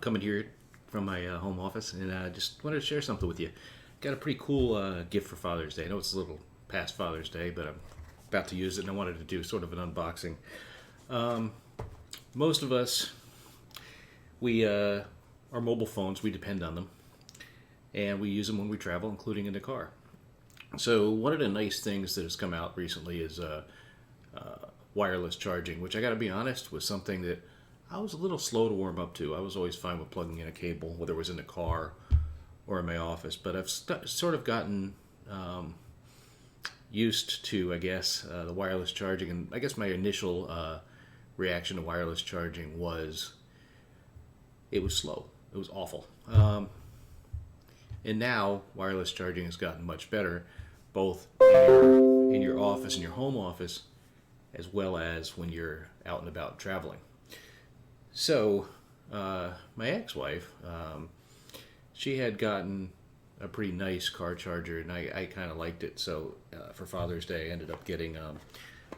coming here from my home office, and I just wanted to share something with you. Got a pretty cool gift for Father's Day. I know it's a little past Father's Day, but I'm about to use it, and I wanted to do sort of an unboxing. Most of us, we our mobile phones, we depend on them, and we use them when we travel, including in the car. So one of the nice things that has come out recently is wireless charging, which I got to be honest was something that I was a little slow to warm up to. I was always fine with plugging in a cable, whether it was in the car or in my office. But I've sort of gotten used to, I guess, the wireless charging. And I guess my initial reaction to wireless charging was it was slow. It was awful. And now wireless charging has gotten much better, both in your office, in your home office, as well as when you're out and about traveling. So, my ex-wife, she had gotten a pretty nice car charger, and I kind of liked it. So, for Father's Day, I ended up getting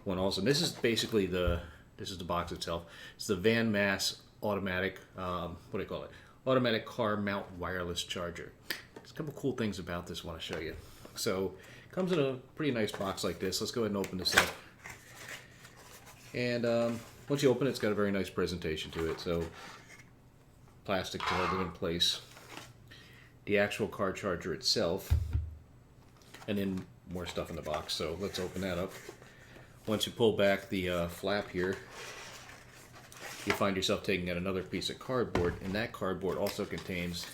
one also. And this is basically this is the box itself. It's the VanMass automatic, what do you call it? Automatic car mount wireless charger. There's a couple cool things about this I want to show you. So, it comes in a pretty nice box like this. Let's go ahead and open this up. And once you open it, it's got a very nice presentation to it. So, plastic to hold it in place. The actual car charger itself. And then more stuff in the box. So, let's open that up. Once you pull back the flap here, you find yourself taking out another piece of cardboard. And that cardboard also contains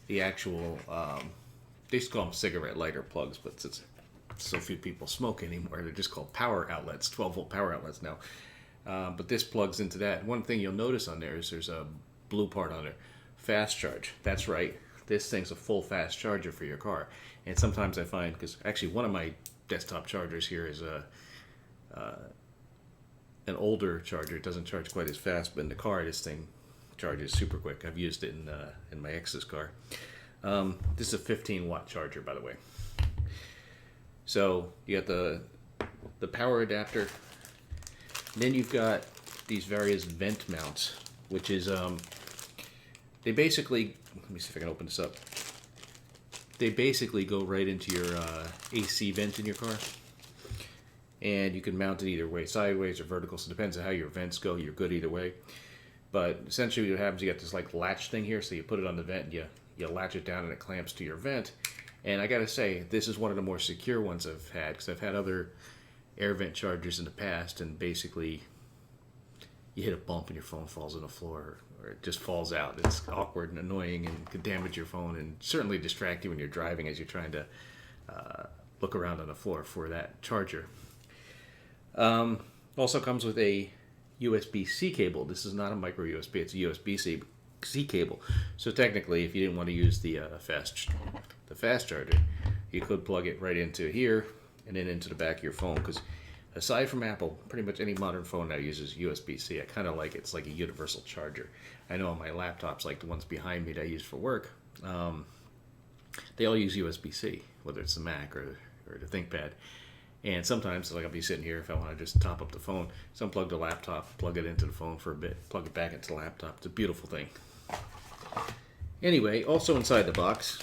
the actual, they used to call them cigarette lighter plugs, but since so few people smoke anymore, they're just called power outlets, 12-volt power outlets now. But this plugs into that. One thing you'll notice on there is there's a blue part on there. Fast charge. That's right. This thing's a full fast charger for your car. And sometimes I find, because actually one of my desktop chargers here is an older charger. It doesn't charge quite as fast, but in the car this thing charges super quick. I've used it in my ex's car. This is a 15-watt charger, by the way. So you got the power adapter. Then you've got these various vent mounts, which is they basically, let me see if I can open this up. They basically go right into your AC vent in your car, and you can mount it either way, sideways or vertical. So it depends on how your vents go. You're good either way. But essentially, what happens, you got this like latch thing here. So you put it on the vent, and you latch it down, and it clamps to your vent. And I gotta say, this is one of the more secure ones I've had, because I've had other air vent chargers in the past, and basically you hit a bump and your phone falls on the floor, or it just falls out. It's awkward and annoying and could damage your phone, and certainly distract you when you're driving as you're trying to look around on the floor for that charger. Also comes with a USB-C cable. This is not a micro USB, it's a USB-C cable. So technically, if you didn't want to use the fast charger, you could plug it right into here and then into the back of your phone, because aside from Apple, pretty much any modern phone now uses USB-C. I kind of like it. It's like a universal charger. I know on my laptops, like the ones behind me that I use for work, they all use USB-C, whether it's the Mac or the ThinkPad. And sometimes, like I'll be sitting here, if I want to just top up the phone, so unplug the laptop, plug it into the phone for a bit, plug it back into the laptop. It's a beautiful thing. Anyway, also inside the box,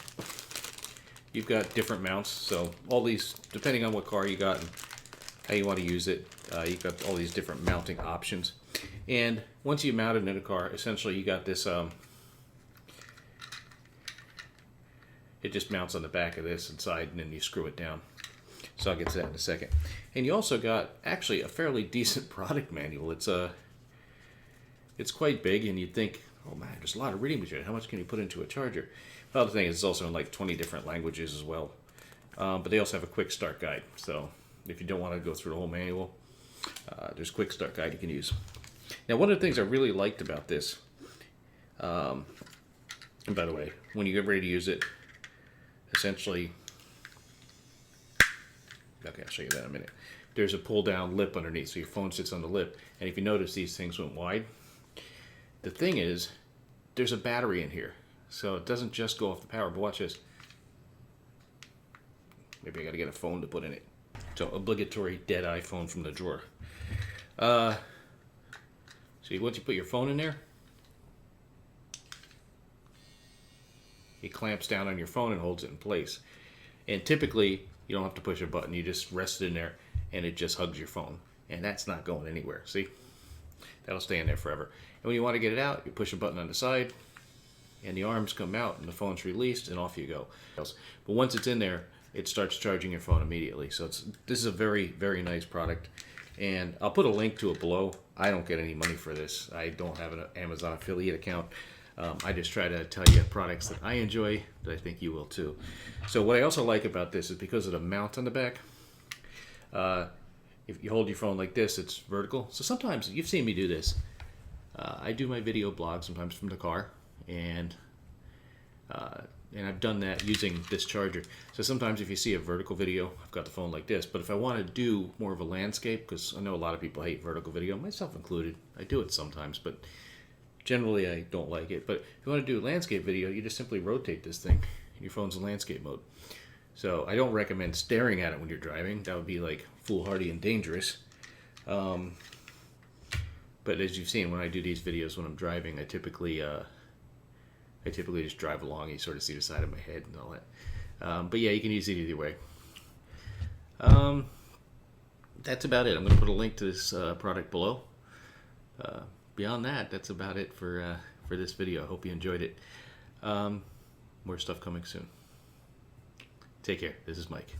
you've got different mounts. So all these, depending on what car you got and how you want to use it, you've got all these different mounting options. And once you mount it in a car, essentially you got this, it just mounts on the back of this inside, and then you screw it down. So I'll get to that in a second. And you also got actually a fairly decent product manual. It's quite big, and you'd think, oh man, there's a lot of reading material. How much can you put into a charger? Well, the thing is, it's also in like 20 different languages as well. But they also have a quick start guide. So if you don't want to go through the whole manual, there's a quick start guide you can use. Now, one of the things I really liked about this, and by the way, when you get ready to use it, essentially, okay, I'll show you that in a minute. There's a pull-down lip underneath, so your phone sits on the lip. And if you notice, these things went wide. The thing is, there's a battery in here, so it doesn't just go off the power. But watch this. Maybe I got to get a phone to put in it. So obligatory dead iPhone from the drawer. See, once you put your phone in there, it clamps down on your phone and holds it in place. And typically, you don't have to push a button. You just rest it in there, and it just hugs your phone. And that's not going anywhere. See? That'll stay in there forever. And when you want to get it out, you push a button on the side, and the arms come out, and the phone's released, and off you go. But once it's in there, it starts charging your phone immediately. So this is a very, very nice product. And I'll put a link to it below. I don't get any money for this. I don't have an Amazon affiliate account. I just try to tell you products that I enjoy that I think you will too. So what I also like about this is because of the mount on the back. If you hold your phone like this, it's vertical. So sometimes, you've seen me do this. I do my video blog sometimes from the car, and I've done that using this charger. So sometimes if you see a vertical video, I've got the phone like this. But if I want to do more of a landscape, because I know a lot of people hate vertical video, myself included. I do it sometimes, but generally I don't like it. But if you want to do landscape video, you just simply rotate this thing, and your phone's in landscape mode. So I don't recommend staring at it when you're driving. That would be like foolhardy and dangerous. But as you've seen, when I do these videos when I'm driving, I typically just drive along. You sort of see the side of my head and all that. But yeah, you can use it either way. That's about it. I'm going to put a link to this product below. Beyond that, that's about it for this video. I hope you enjoyed it. More stuff coming soon. Take care. This is Mike.